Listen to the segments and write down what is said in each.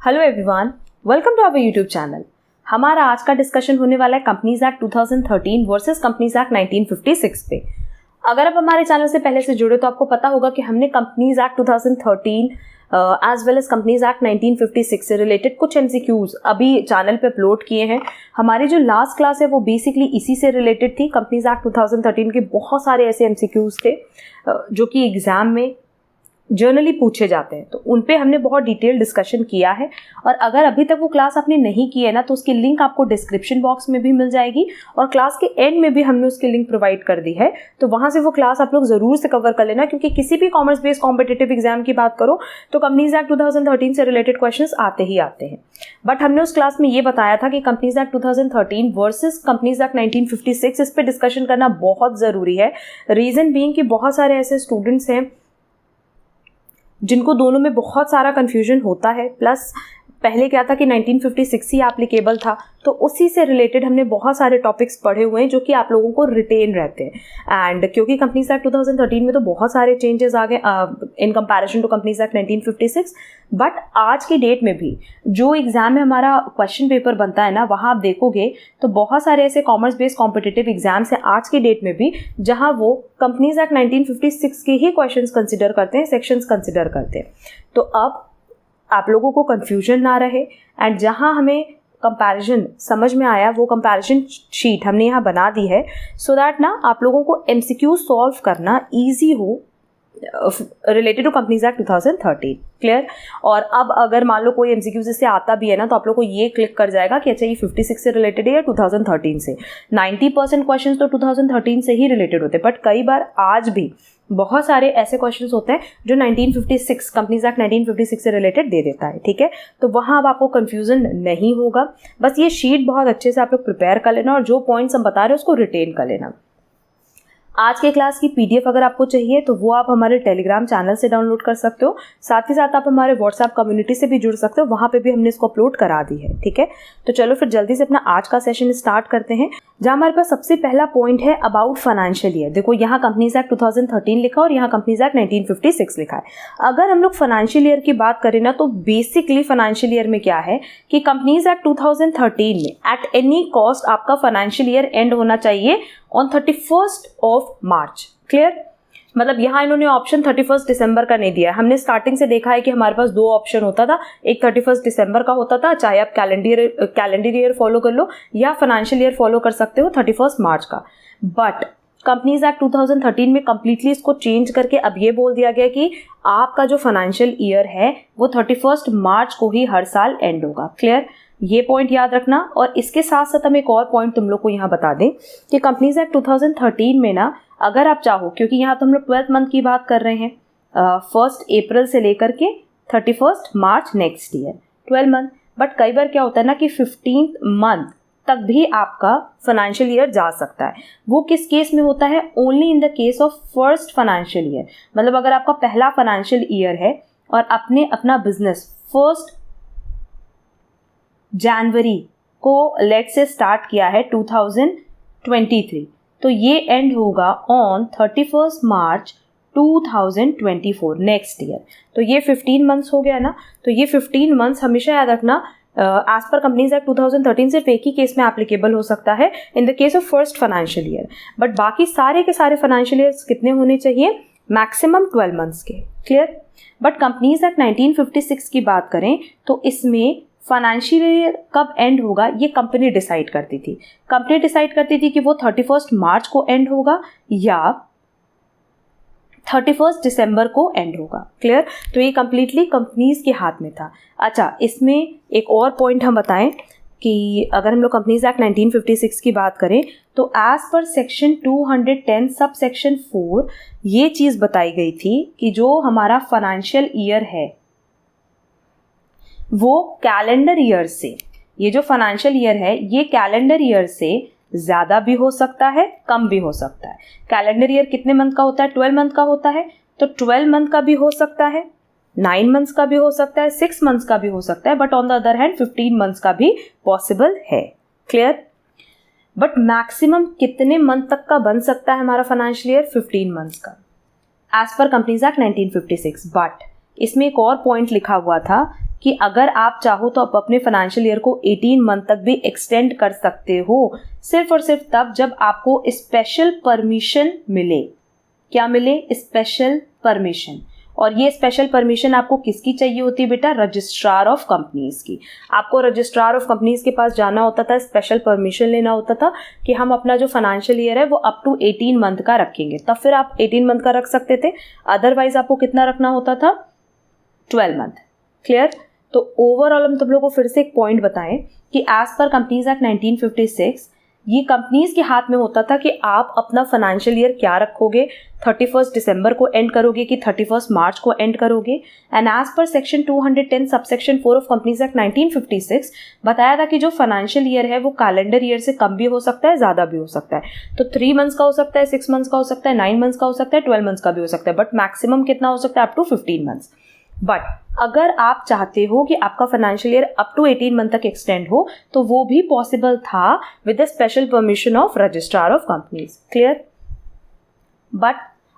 Hello everyone, welcome to our YouTube channel. हमारा आज का डिस्कशन होने वाला है companies act 2013 versus companies act 1956 पे। अगर आप हमारे चैनल से पहले से जुड़े तो आपको पता होगा कि हमने companies act 2013 as well as companies act 1956 से रिलेटेड कुछ एमसीक्यूज अभी चैनल पे अपलोड किए हैं। हमारी जो लास्ट क्लास है वो बेसिकली इसी से रिलेटेड थी। कंपनीज एक्ट 2013 के बहुत सारे ऐसे एमसीक्यूज थे जो कि एग्जाम में जर्नली पूछे जाते हैं, तो उन पे हमने बहुत डिटेल डिस्कशन किया है। और अगर अभी तक वो क्लास आपने नहीं की है ना, तो उसकी लिंक आपको डिस्क्रिप्शन बॉक्स में भी मिल जाएगी और क्लास के एंड में भी हमने उसकी लिंक प्रोवाइड कर दी है, तो वहाँ से वो क्लास आप लोग ज़रूर से कवर कर लेना। क्योंकि किसी भी कॉमर्स बेस्ड कॉम्पिटिटिव एग्जाम की बात करो तो कंपनीज एक्ट 2013 से रिलेटेड क्वेश्चन आते ही आते हैं। बट हमने उस क्लास में ये बताया था कि companies act 2013 versus companies act 1956 इस पर डिस्कशन करना बहुत ज़रूरी है। रीज़न बीइंग कि बहुत सारे ऐसे स्टूडेंट्स हैं जिनको दोनों में बहुत सारा कन्फ्यूजन होता है। प्लस पहले क्या था कि 1956 ही एप्लीकेबल था, तो उसी से रिलेटेड हमने बहुत सारे टॉपिक्स पढ़े हुए हैं जो कि आप लोगों को रिटेन रहते हैं। एंड क्योंकि कंपनीज एक्ट 2013 में तो बहुत सारे चेंजेस आ गए in comparison to companies act 1956, but आज की डेट में भी जो एग्जाम में हमारा क्वेश्चन पेपर बनता है ना, वहाँ आप देखोगे तो बहुत सारे ऐसे कॉमर्स बेस्ड कॉम्पिटिटिव एग्जाम्स हैं आज की डेट में भी जहाँ वो कंपनीज एक्ट 1956 के ही क्वेश्चन कंसिडर करते हैं, सेक्शंस कंसिडर करते हैं। तो अब आप लोगों को कन्फ्यूजन ना रहे एंड जहाँ हमें कंपैरिजन समझ में आया वो कंपैरिजन शीट हमने यहाँ बना दी है, सो दैट ना आप लोगों को एमसीक्यू सॉल्व करना इजी हो related to companies act 2013। Clear. और अब अगर मान लो कोई एमसीक्यू जिससे आता भी है ना, तो आप लोग को ये क्लिक कर जाएगा कि अच्छा ये 56 से रिलेटेड है या 2013 से। 90% क्वेश्चन तो 2013 से ही रिलेटेड होते हैं, बट कई बार आज भी बहुत सारे ऐसे क्वेश्चंस होते हैं जो 1956 कंपनीज एक्ट 1956 से रिलेटेड दे देता है। ठीक है, तो वहाँ अब आपको कंफ्यूजन नहीं होगा। बस ये शीट बहुत अच्छे से आप लोग प्रिपेयर कर लेना और जो पॉइंट्स हम बता रहे हैं उसको रिटेन कर लेना। आज के क्लास की पीडीएफ अगर आपको चाहिए तो वो आप हमारे टेलीग्राम चैनल से डाउनलोड कर सकते हो। साथ ही साथ आप हमारे व्हाट्सएप कम्युनिटी से भी जुड़ सकते हो, वहाँ पे भी हमने इसको अपलोड करा दी है। ठीक है, तो चलो फिर जल्दी से अपना आज का सेशन स्टार्ट करते हैं, जहाँ हमारे पास सबसे पहला पॉइंट है अबाउट फाइनेंशियल ईयर। देखो यहाँ कंपनीज एक्ट 2013 लिखा और यहाँ कंपनीज एक्ट 1956 लिखा है। अगर हम लोग फाइनेंशियल ईयर की बात करें ना, तो बेसिकली फाइनेंशियल ईयर में क्या है कि कंपनीज एक्ट 2013 में एट एनी कॉस्ट आपका फाइनेंशियल ईयर एंड होना चाहिए on 31st of March. Clear. मतलब यहाँ इन्होंने ऑप्शन 31 दिसंबर का नहीं दिया है। हमने स्टार्टिंग से देखा है कि हमारे पास दो ऑप्शन होता था, एक 31 दिसंबर का होता था, चाहे आप कैलेंडर ईयर फॉलो कर लो या फाइनेंशियल ईयर फॉलो कर सकते हो 31 मार्च का। बट कंपनीज एक्ट 2013 में कंप्लीटली इसको चेंज करके अब ये बोल दिया गया कि आपका जो फाइनेंशियल ईयर है वो 31 मार्च को ही हर साल एंड होगा। क्लियर। ये पॉइंट याद रखना। और इसके साथ साथ हम एक और पॉइंट तुम लोग को यहाँ बता दें कि कंपनीज एक्ट 2013 में ना, अगर आप चाहो, क्योंकि यहाँ तो हम लोग 12th मंथ की बात कर रहे हैं, 1 अप्रैल से लेकर के 31 मार्च नेक्स्ट ईयर 12 मंथ। बट कई बार क्या होता है ना कि 15th मंथ तक भी आपका फाइनेंशियल ईयर जा सकता है। वो किस केस में होता है? Only in the case of first financial year. मतलब अगर आपका पहला फाइनेंशियल ईयर है और आपने अपना बिजनेस 1 जनवरी को लेट से स्टार्ट किया है 2023, तो ये एंड होगा ऑन 31 मार्च 2024 नेक्स्ट ईयर। तो ये 15 मंथ्स हो गया ना। तो ये 15 मंथ्स हमेशा याद रखना एज पर कंपनीज एक्ट 2013 सिर्फ एक ही केस में एप्लीकेबल हो सकता है, in the case of first financial year. But बाकी सारे के सारे फाइनेंशियल ईयर्स कितने होने चाहिए? मैक्सिमम 12 मंथ्स के। क्लियर। बट कंपनीज एक्ट 1956 की बात करें तो इसमें फाइनेंशियल ईयर कब एंड होगा ये कंपनी डिसाइड करती थी। कंपनी डिसाइड करती थी कि वो 31 मार्च को एंड होगा या 31 दिसंबर को एंड होगा। क्लियर। तो ये कंप्लीटली कंपनीज के हाथ में था। अच्छा, इसमें एक और पॉइंट हम बताएं कि अगर हम लोग कंपनीज एक्ट 1956 की बात करें तो एज पर सेक्शन 210 सब सेक्शन 4 ये चीज़ बताई गई थी कि जो हमारा फाइनेंशियल ईयर है वो कैलेंडर ईयर से, ये जो फाइनेंशियल ईयर है ये कैलेंडर ईयर से ज़्यादा भी हो सकता है, कम भी हो सकता है। कैलेंडर ईयर कितने मंथ का होता है? 12 मंथ का होता है। तो 12 मंथ का भी हो सकता है, 9 मंथ्स का भी हो सकता है, 6 मंथ्स का भी हो सकता है, but on the other hand 15 months का भी पॉसिबल है। क्लियर। बट मैक्सिमम कितने मंथ तक का बन सकता है हमारा फाइनेंशियल ईयर? 15 मंथ्स का एज पर कंपनीज एक्ट 1956। बट इसमें एक और पॉइंट लिखा हुआ था कि अगर आप चाहो तो आप अपने फाइनेंशियल ईयर को 18 मंथ तक भी एक्सटेंड कर सकते हो, सिर्फ और सिर्फ तब जब आपको स्पेशल परमिशन मिले। क्या मिले? Special permission. और ये स्पेशल परमिशन आपको किसकी चाहिए होती है बेटा? रजिस्ट्रार ऑफ कंपनीज की। आपको रजिस्ट्रार ऑफ कंपनीज के पास जाना होता था, स्पेशल परमिशन लेना होता था कि हम अपना जो फाइनेंशियल ईयर है वो अप टू 18 मंथ का रखेंगे, तब फिर आप 18 मंथ का रख सकते थे। अदरवाइज आपको कितना रखना होता था? 12 मंथ। क्लियर? तो ओवरऑल हम तुम लोग को फिर से एक पॉइंट बताएं कि एज पर कंपनीज एक्ट 1956 ये कंपनीज के हाथ में होता था कि आप अपना फाइनेंशियल ईयर क्या रखोगे, 31 दिसंबर को एंड करोगे कि 31 मार्च को एंड करोगे। एंड एज पर section 210 subsection 4 of companies act 1956 बताया था कि जो फाइनेंशियल ईयर है वो कैलेंडर ईयर से कम भी हो सकता है, ज़्यादा भी हो सकता है। तो 3 मंथ्स का हो सकता है, 6 मंथ्स का हो सकता है, 9 मंथ्स का हो सकता है, 12 मंथ्स का भी हो सकता है, बट मैक्सिमम कितना हो सकता है? Up to 15 months. बट अगर आप चाहते हो कि आपका financial year up to 18 month तक एक्सटेंड हो तो वो भी पॉसिबल था with the special permission of registrar of companies. Clear? But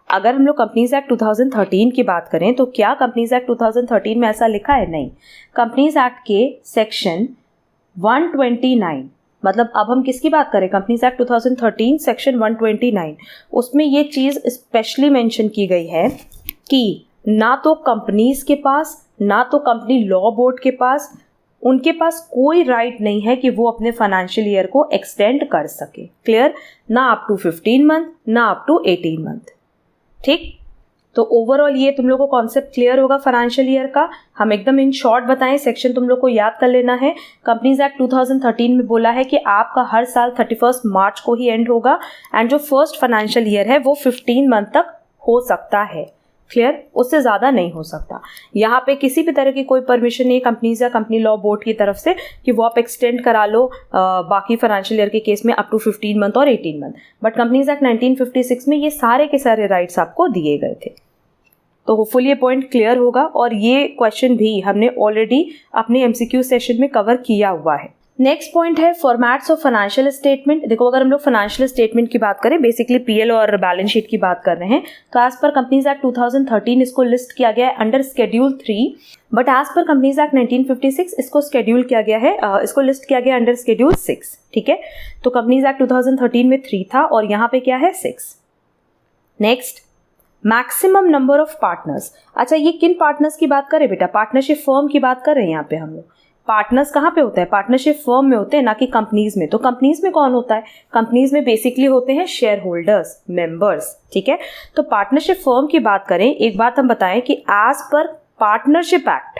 अगर हम लोग कंपनीज एक्ट 2013 की बात करें तो क्या कंपनीज एक्ट 2013 में ऐसा लिखा है? नहीं। कंपनीज एक्ट के सेक्शन 129, मतलब अब हम किसकी बात करें? कंपनीज एक्ट 2013 सेक्शन 129, उसमें ये चीज़ स्पेशली मेंशन की गई है कि ना तो कंपनीज के पास, ना तो कंपनी लॉ बोर्ड के पास, उनके पास कोई राइट नहीं है कि वो अपने फाइनेंशियल ईयर को एक्सटेंड कर सके। क्लियर? ना अप टू 15 मंथ, ना अप टू 18 मंथ। ठीक? तो ओवरऑल ये तुम लोग को कॉन्सेप्ट क्लियर होगा फाइनेंशियल ईयर का। हम एकदम इन शॉर्ट बताएं, सेक्शन तुम लोग को याद कर लेना है। कंपनीज एक्ट 2013 में बोला है कि आपका हर साल 31 मार्च को ही एंड होगा एंड जो फर्स्ट फाइनेंशियल ईयर है वो 15 मंथ तक हो सकता है। क्लियर? उससे ज़्यादा नहीं हो सकता। यहाँ पे किसी भी तरह की कोई परमिशन नहीं कंपनीज या कंपनी लॉ बोर्ड की तरफ से कि वो आप एक्सटेंड करा लो बाकी फाइनेंशियल ईयर के केस में अप टू 15 मंथ और 18 मंथ। बट कंपनीज एक्ट 1956 में ये सारे के सारे राइट्स आपको दिए गए थे। तो होपफुली ये पॉइंट क्लियर होगा और ये क्वेश्चन भी हमने ऑलरेडी अपने एमसीक्यू सेशन में कवर किया हुआ है। नेक्स्ट पॉइंट है फॉर्मेट्स ऑफ फाइनेंशियल स्टेटमेंट। देखो, अगर हम लोग फाइनेंशियल स्टेटमेंट की बात करें, बेसिकली पीएल और बैलेंस शीट की बात कर रहे हैं, तो एज पर कंपनीज एक्ट 2013 इसको लिस्ट किया गया है अंडर शेड्यूल 3, बट एज पर कंपनीज एक्ट 1956 इसको शेड्यूल किया गया है, इसको लिस्ट किया गया अंडर शेड्यूल 6। ठीक है? तो कंपनीज एक्ट 2013 में 3 था और यहाँ पे क्या है? 6। Next, maximum number of partners. अच्छा, ये किन पार्टनर्स की बात करें बेटा? पार्टनरशिप फर्म की बात कर रहे हैं यहाँ पे हम लोग। पार्टनर्स कहाँ पे होते हैं? पार्टनरशिप फर्म में होते हैं, ना कि कंपनीज में। तो कंपनीज में कौन होता है? कंपनीज में बेसिकली होते हैं शेयर होल्डर्स, मेंबर्स। ठीक है? तो पार्टनरशिप फर्म की बात करें, एक बात हम बताएं कि एज पर पार्टनरशिप एक्ट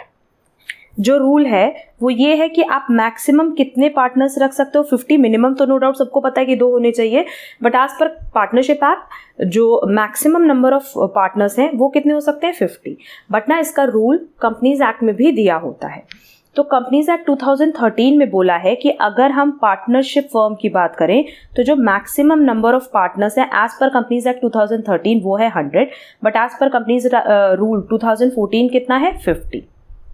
जो रूल है वो ये है कि आप मैक्सिमम कितने पार्टनर्स रख सकते हो? 50। मिनिमम तो नो डाउट सबको पता है कि 2 होने चाहिए, but as per partnership act जो मैक्सिमम नंबर ऑफ पार्टनर्स हैं वो कितने हो सकते हैं? 50। बट ना इसका रूल कंपनीज एक्ट में भी दिया होता है। तो कंपनीज एक्ट 2013 में बोला है कि अगर हम पार्टनरशिप फर्म की बात करें तो जो मैक्सिमम नंबर ऑफ पार्टनर्स है एज पर कंपनीज एक्ट 2013 वो है 100, बट एज पर कंपनीज रूल 2014 कितना है? 50।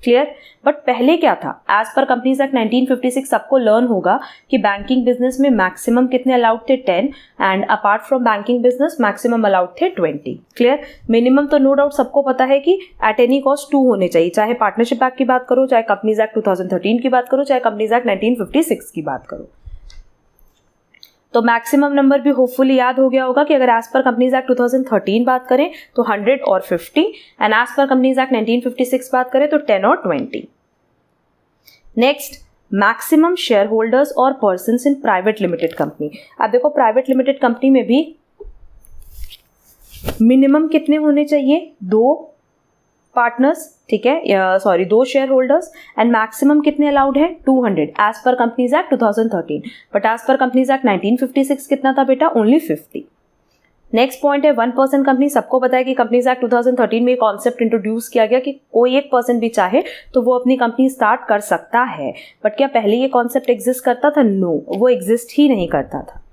क्लियर? बट पहले क्या था? एज पर कंपनीज एक्ट 1956 सबको लर्न होगा कि बैंकिंग बिजनेस में मैक्सिमम कितने अलाउड थे? 10, and apart from banking business maximum allowed थे 20। क्लियर? मिनिमम तो नो डाउट सबको पता है कि एट एनी कॉस्ट 2 होने चाहिए, चाहे पार्टनरशिप एक्ट की बात करो, चाहे कंपनीज एक्ट 2013 की बात करो, चाहे कंपनीज एक्ट 1956 की बात करो। तो मैक्सिमम नंबर भी होपफुली याद हो गया होगा कि अगर एज पर कंपनीज एक्ट 2013 बात करें तो 100 और 50, एंड एज पर कंपनीज एक्ट 1956 बात करें तो 10 और 20। नेक्स्ट, मैक्सिमम शेयर होल्डर्स और persons in private limited company. अब देखो, प्राइवेट लिमिटेड कंपनी में भी मिनिमम कितने होने चाहिए? 2 पार्टनर्स। ठीक है? Sorry, 2 share holders, and maximum कितने अलाउड है? 200 एज पर कंपनीज एक्ट 2013, बट एज पर कंपनीज एक्ट 1956 कितना था बेटा? ओनली 50। नेक्स्ट पॉइंट है 1 पर्सन कंपनी। सबको पता है कि कंपनीज एक्ट 2013 में कॉन्सेप्ट इंट्रोड्यूस किया गया कि कोई एक पर्सन भी चाहे तो वो अपनी कंपनी स्टार्ट कर सकता है, बट क्या पहले ये कॉन्सेप्ट एग्जिस्ट करता था? नो, वो एग्जिस्ट ही नहीं करता था।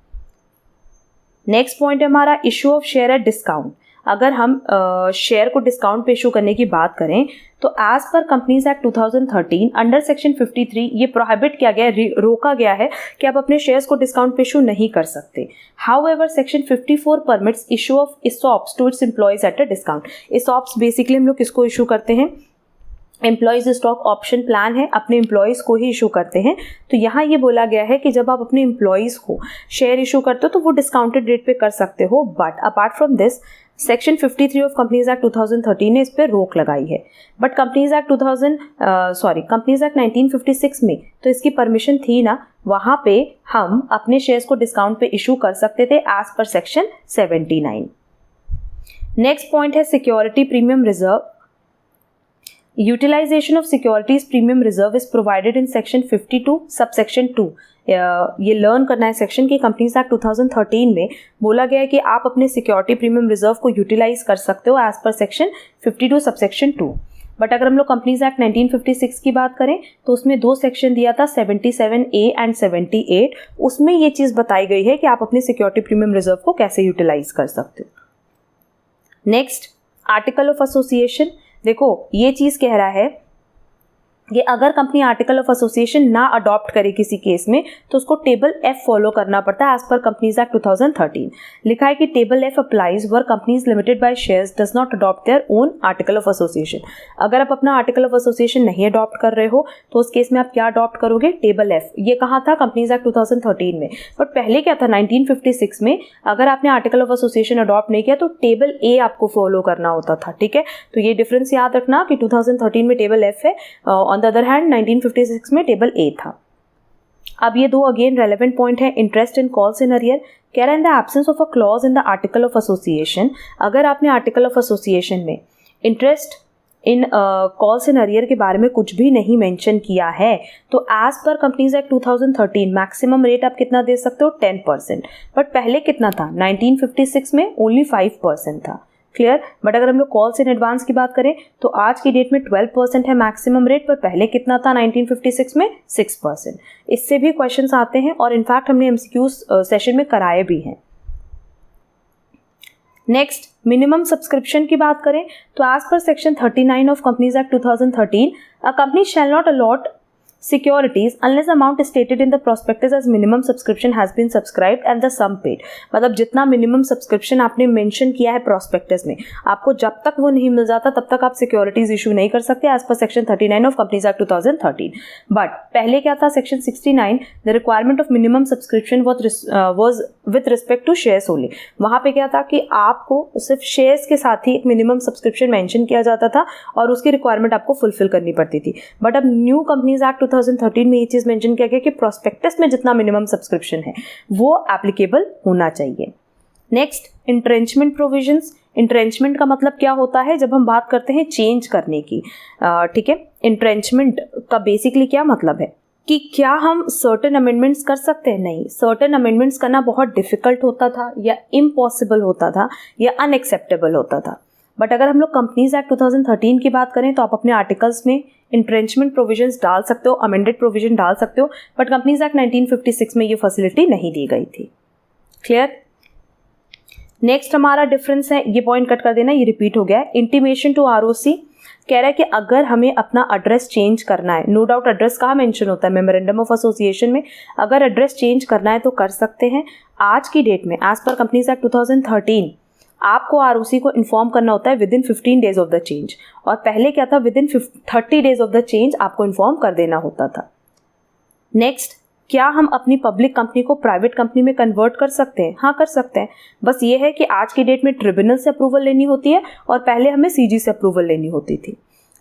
नेक्स्ट पॉइंट है हमारा issue of share at discount. अगर हम शेयर को डिस्काउंट पे इशू करने की बात करें तो एज पर कंपनीज एक्ट 2013 अंडर सेक्शन 53 ये प्रोहिबिट किया गया, रोका गया है कि आप अपने शेयर्स को डिस्काउंट पे इशू नहीं कर सकते। However section 54 permits issue of ESOPs to its employees at a discount. ESOPs basically हम लोग किसको इशू करते हैं? एम्प्लॉयज़ स्टॉक ऑप्शन प्लान है, अपने एम्प्लॉयज़ को ही इशू करते हैं। तो यहाँ ये बोला गया है कि जब आप अपने एम्प्लॉयज़ को शेयर इशू करते हो तो वो डिस्काउंटेड रेट पे कर सकते हो, but apart from this section 53 of companies act 2013 ने इस पर रोक लगाई है। बट कंपनीज एक्ट 1956 में तो इसकी परमिशन थी ना, वहाँ पे हम अपने शेयर्स को डिस्काउंट पे इशू कर सकते थे एज पर सेक्शन 79। नेक्स्ट पॉइंट है security premium reserve. Utilization of securities premium reserve is provided in section 52 subsection 2। ये लर्न करना है सेक्शन की कंपनीज एक्ट 2013 में बोला गया है कि आप अपने सिक्योरिटी प्रीमियम रिजर्व को यूटिलाइज कर सकते हो as per section 52 subsection 2। But अगर हम लोग कंपनीज एक्ट 1956 की बात करें तो उसमें 2 सेक्शन दिया था 77A एंड 78। उसमें ये चीज़ बताई गई है कि आप अपने सिक्योरिटी प्रीमियम रिजर्व को कैसे यूटिलाइज कर सकते हो। Next article of association. देखो ये चीज़ कह रहा है कि अगर कंपनी आर्टिकल ऑफ एसोसिएशन ना अडॉप्ट करे किसी केस में तो उसको टेबल F फॉलो करना पड़ता है एज पर कंपनीज एक्ट 2013। लिखा है कि table F applies were companies limited by shares does not adopt their own article of association. अगर आप अपना आर्टिकल ऑफ एसोसिएशन नहीं अडॉप्ट कर रहे हो तो उस केस में आप क्या अडॉप्ट करोगे, टेबल F। ये कहा था कंपनीज एक्ट 2013 में, बट पहले क्या था 1956 में अगर आपने आर्टिकल ऑफ एसोसिएशन अडॉप्ट नहीं किया तो टेबल A आपको फॉलो करना होता था। ठीक है, तो ये डिफरेंस याद रखना कि 2013 में टेबल F है, ऑन द अदर हैंड 1956 में टेबल A था। अब ये दो अगेन रेलेवेंट पॉइंट है। Interest in calls in arrear कह रहा है in the absence of a clause in the article of association. अगर आपने आर्टिकल ऑफ एसोसिएशन में interest in calls in arrear के बारे में कुछ भी नहीं मेंशन किया है तो एज पर कंपनीज एक्ट 2013 मैक्सिमम रेट आप कितना दे सकते हो, 10%। बट पहले कितना था, 1956 में ओनली 5% था। क्लियर। बट अगर हम लोग कॉल्स इन एडवांस की बात करें तो आज की डेट में 12% है मैक्सिमम रेट, पर पहले कितना था 1956 में 6%। इससे भी क्वेश्चंस आते हैं और इनफैक्ट हमने एमसीक्यू सेशन में कराए भी हैं। नेक्स्ट मिनिमम सब्सक्रिप्शन की बात करें तो एज पर section 39 of companies act 2013 a company shall not allot securities unless the amount stated in the prospectus as minimum subscription has been subscribed and the sum paid। मतलब जितना minimum subscription आपने mention किया है prospectus में, आपको जब तक वो नहीं मिल जाता तब तक आप सिक्योरिटीज इशू नहीं कर सकते एज पर section 39 of companies act 2013। But पहले क्या था, section 69 the requirement of minimum subscription was with respect to shares only. वहाँ पे क्या था कि आपको सिर्फ शेयर्स के साथ ही एक मिनिमम सब्सक्रिप्शन मेंशन किया जाता था और उसकी रिक्वायरमेंट आपको फुलफिल करनी पड़ती थी। बट अब न्यू कंपनीज एक्ट 2013 में ये चीज़ मेंशन किया गया कि प्रोस्पेक्टस में जितना मिनिमम सब्सक्रिप्शन है वो एप्लीकेबल होना चाहिए। Next इंट्रेंचमेंट provisions. इंट्रेंचमेंट का मतलब क्या होता है, जब हम बात करते हैं चेंज करने की, ठीक है, इंट्रेंचमेंट का बेसिकली क्या मतलब है कि क्या हम सर्टेन अमेंडमेंट्स कर सकते हैं। नहीं, सर्टेन अमेंडमेंट्स करना बहुत डिफिकल्ट होता था या इम्पॉसिबल होता था या अनएक्सेप्टेबल होता था। बट अगर हम लोग कंपनीज एक्ट 2013 की बात करें तो आप अपने आर्टिकल्स में इंट्रेंचमेंट प्रोविजंस डाल सकते हो, अमेंडेड प्रोविजन डाल सकते हो, बट कंपनीज एक्ट 1956 में ये फैसिलिटी नहीं दी गई थी। क्लियर। नेक्स्ट हमारा डिफरेंस है, ये पॉइंट कट कर देना, ये रिपीट हो गया है। इंटीमेशन टू आरओसी कह रहा है कि अगर हमें अपना एड्रेस चेंज करना है, नो डाउट एड्रेस कहाँ मेंशन होता है, मेमोरेंडम ऑफ एसोसिएशन में, अगर एड्रेस चेंज करना है तो कर सकते हैं। आज की डेट में एज पर कंपनीज एक्ट 2013 आपको आरओसी को इन्फॉर्म करना होता है with in 15 days of the change, और पहले क्या था, with in 30 days of the change आपको इन्फॉर्म कर देना होता था। नेक्स्ट, क्या हम अपनी पब्लिक कंपनी को प्राइवेट कंपनी में कन्वर्ट कर सकते हैं? हाँ, कर सकते हैं। बस ये है कि आज की डेट में ट्रिब्यूनल से अप्रूवल लेनी होती है और पहले हमें सीजी से अप्रूवल लेनी होती थी।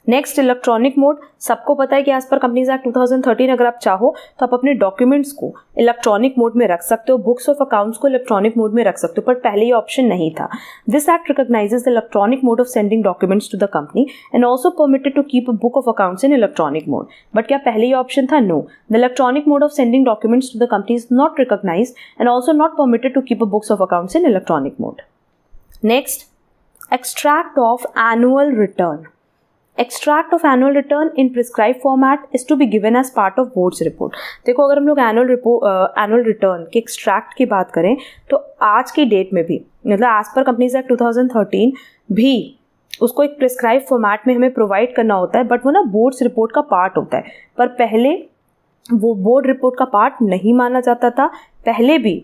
Next electronic mode. सबको पता है कि एज पर कंपनीज एक्ट 2013 अगर आप चाहो तो आप अपने डॉक्यूमेंट्स को इलेक्ट्रॉनिक मोड में रख सकते हो, बुक्स ऑफ अकाउंट्स को इलेक्ट्रॉनिक मोड में रख सकते हो, पर पहले ये ऑप्शन नहीं था। This act recognises the electronic mode of sending documents to the company and also permitted to keep a book of accounts in electronic mode. But क्या पहले ये ऑप्शन था? No, the electronic mode of sending documents to the company is not recognised and also not permitted to keep a books of accounts in electronic mode. Next, extract of annual return. Extract of annual return in prescribed format is to be given as part of board's report। देखो, अगर हम लोग annual return के extract की बात करें तो आज की डेट में भी, मतलब एज पर कंपनीज एक्ट 2013 भी उसको एक प्रिस्क्राइब फॉर्मेट में हमें प्रोवाइड करना होता है, बट वो ना बोर्ड्स रिपोर्ट का पार्ट होता है। पर पहले वो बोर्ड रिपोर्ट का पार्ट नहीं माना जाता था। पहले भी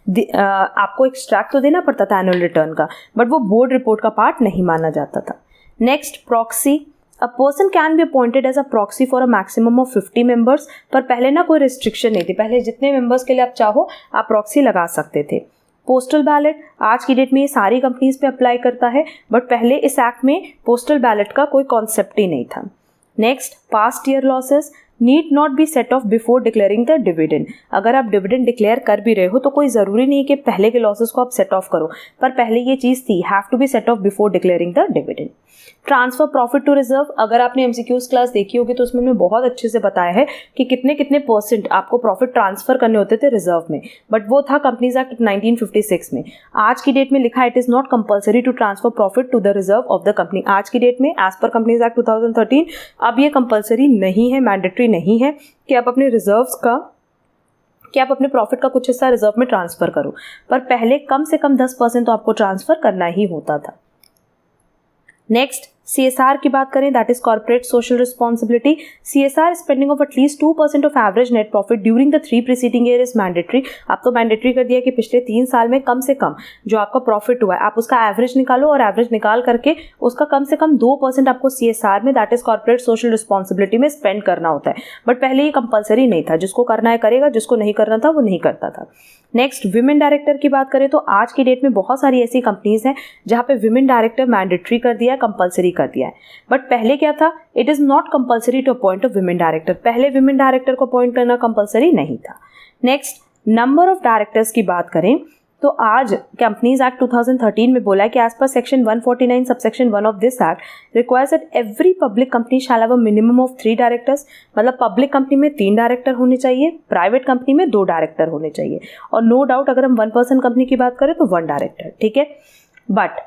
आपको एक्सट्रैक्ट तो देना पड़ता था एनुअल रिटर्न का, बट वो बोर्ड रिपोर्ट का पार्ट नहीं माना जाता था। Next, proxy. A person can be appointed as a proxy for a maximum of 50 members, पर पहले ना कोई रिस्ट्रिक्शन नहीं थी, पहले जितने मेंबर्स के लिए आप चाहो आप प्रॉक्सी लगा सकते थे। पोस्टल बैलेट आज की डेट में ये सारी कंपनीज पे अप्लाई करता है, बट पहले इस एक्ट में पोस्टल बैलेट का कोई कॉन्सेप्ट ही नहीं था। Next, past year losses need not be set off before declaring the dividend. अगर आप डिविडेंड डिक्लेयर कर भी रहे हो तो कोई ज़रूरी नहीं कि पहले के लॉसेस को आप सेट ऑफ करो, पर पहले ये चीज़ थी, have to be set off before declaring the dividend. Transfer profit to reserve, अगर आपने एमसीक्यूज क्लास देखी होगी तो उसमें हमने बहुत अच्छे से बताया है कि कितने कितने परसेंट आपको प्रॉफिट ट्रांसफर करने होते थे रिजर्व में, बट वो था कंपनीज एक्ट 1956 में। आज की डेट में लिखा है it is not compulsory to transfer profit to the reserve of the company. आज की डेट में एज पर कंपनीज एक्ट 2013 अब ये कंपल्सरी नहीं है, मैंडेटरी नहीं है कि आप अपने रिजर्व्स का कि आप अपने प्रॉफिट का कुछ हिस्सा रिजर्व में ट्रांसफ़र करो, पर पहले कम से कम 10% तो आपको ट्रांसफ़र करना ही होता था। नेक्स्ट, CSR की बात करें, that is corporate social responsibility. CSR spending of at least 2% of average net profit during the 3 preceding year is mandatory. आप तो मैंडेटरी कर दिया कि पिछले 3 साल में कम से कम जो आपका प्रॉफिट हुआ है आप उसका एवरेज निकालो, और एवरेज निकाल करके उसका कम से कम 2% आपको CSR में, that is corporate social responsibility में स्पेंड करना होता है, बट पहले ये कंपलसरी नहीं था, जिसको करना है करेगा, जिसको नहीं करना था वो नहीं करता था। नेक्स्ट, विमेन डायरेक्टर की बात करें तो आज की डेट में बहुत सारी ऐसी कंपनीज हैं जहाँ पे विमेन डायरेक्टर मैंडेटरी कर दिया है, कंपलसरी कर दिया है, बट पहले क्या था, it is not compulsory to appoint a women director. पहले विमेन डायरेक्टर को अपॉइंट करना कंपलसरी नहीं था। नेक्स्ट, नंबर ऑफ डायरेक्टर्स की बात करें तो आज कंपनीज एक्ट 2013 में बोला है कि एज पर section 149 subsection 1 of this act requires that every public company shall have a minimum of 3 directors. मतलब पब्लिक कंपनी में 3 डायरेक्टर होने चाहिए, प्राइवेट कंपनी में 2 डायरेक्टर होने चाहिए, और नो डाउट अगर हम 1% कंपनी की बात करें तो 1 डायरेक्टर, ठीक है। बट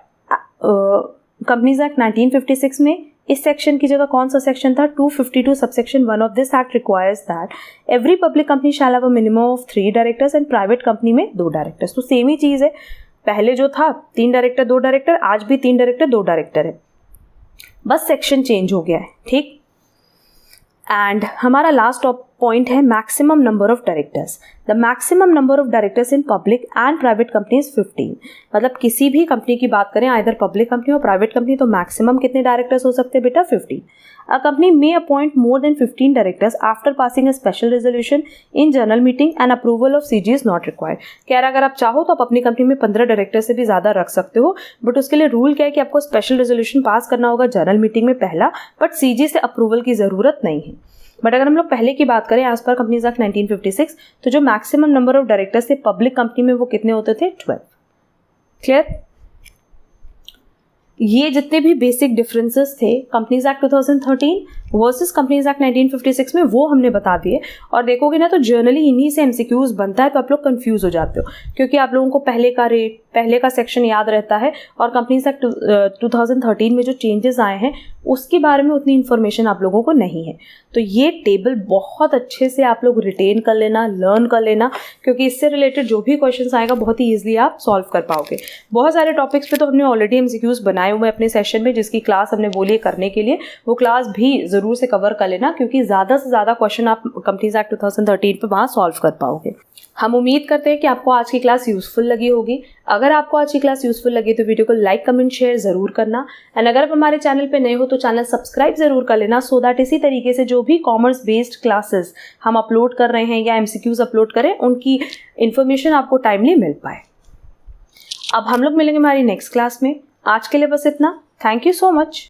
कंपनीज एक्ट 1956 में इस सेक्शन की जगह कौन सा सेक्शन था, 252 subsection 1 of this act requires that every public company shall have a minimum of 3 directors and private company में 2 डायरेक्टर्स। तो सेम ही चीज़ है, पहले जो था 3 डायरेक्टर 2 डायरेक्टर, आज भी 3 डायरेक्टर 2 डायरेक्टर है, बस सेक्शन चेंज हो गया है, ठीक। एंड हमारा लास्ट पॉइंट है maximum number of directors. The maximum number of directors in public and private companies 15। मतलब किसी भी कंपनी की बात करें, आइदर पब्लिक कंपनी और प्राइवेट कंपनी, तो मैक्सिमम कितने डायरेक्टर्स हो सकते हैं बेटा, 15। A company may appoint more than 15 directors after passing a special resolution in general meeting and approval of CG is not required. कह रहा अगर आप चाहो तो आप अपनी कंपनी में 15 डायरेक्टर से भी ज़्यादा रख सकते हो, बट उसके लिए रूल क्या है कि आपको स्पेशल रेजोल्यूशन पास करना होगा जनरल मीटिंग में पहला, बट CG से अप्रूवल की ज़रूरत नहीं है। बट अगर हम लोग पहले की बात करें एज पर कंपनीज एक्ट 1956, तो जो मैक्सिमम नंबर ऑफ डायरेक्टर्स थे पब्लिक कंपनी में वो कितने होते थे, 12। क्लियर। ये जितने भी बेसिक डिफरेंसेस थे companies act 2013 versus companies act 1956 में, वो हमने बता दिए। और देखोगे ना तो जर्नली इन्हीं से MCQs बनता है, तो आप लोग कंफ्यूज हो जाते हो क्योंकि आप लोगों को पहले का रेट, पहले का सेक्शन याद रहता है, और कंपनीज एक्ट 2013 में जो चेंजेस आए हैं उसके बारे में उतनी इन्फॉर्मेशन आप लोगों को नहीं है। तो ये टेबल बहुत अच्छे से आप लोग रिटेन कर लेना, लर्न कर लेना, क्योंकि इससे रिलेटेड जो भी क्वेश्चन आएगा बहुत ही ईजिली आप सॉल्व कर पाओगे। बहुत सारे टॉपिक्स पे तो हमने ऑलरेडी MCQs बनाए हुए अपने सेशन में, जिसकी क्लास हमने बोली करने के लिए, वो क्लास भी ज़रूर से कवर कर लेना, क्योंकि ज़्यादा से ज़्यादा क्वेश्चन आप कंपनीज एक्ट 2013 पे वहाँ सॉल्व कर पाओगे। हम उम्मीद करते हैं कि आपको आज की क्लास यूज़फुल लगी होगी। अगर आपको आज की क्लास यूज़फुल लगी तो वीडियो को लाइक, कमेंट, शेयर ज़रूर करना, एंड अगर आप हमारे चैनल पे नए हो तो चैनल सब्सक्राइब ज़रूर कर लेना, सो दैट इसी तरीके से जो भी कॉमर्स बेस्ड क्लासेस हम अपलोड कर रहे हैं या MCQs अपलोड करें, उनकी इन्फॉर्मेशन आपको टाइमली मिल पाए। अब हम लोग मिलेंगे हमारी नेक्स्ट क्लास में। आज के लिए बस इतना। Thank you so much.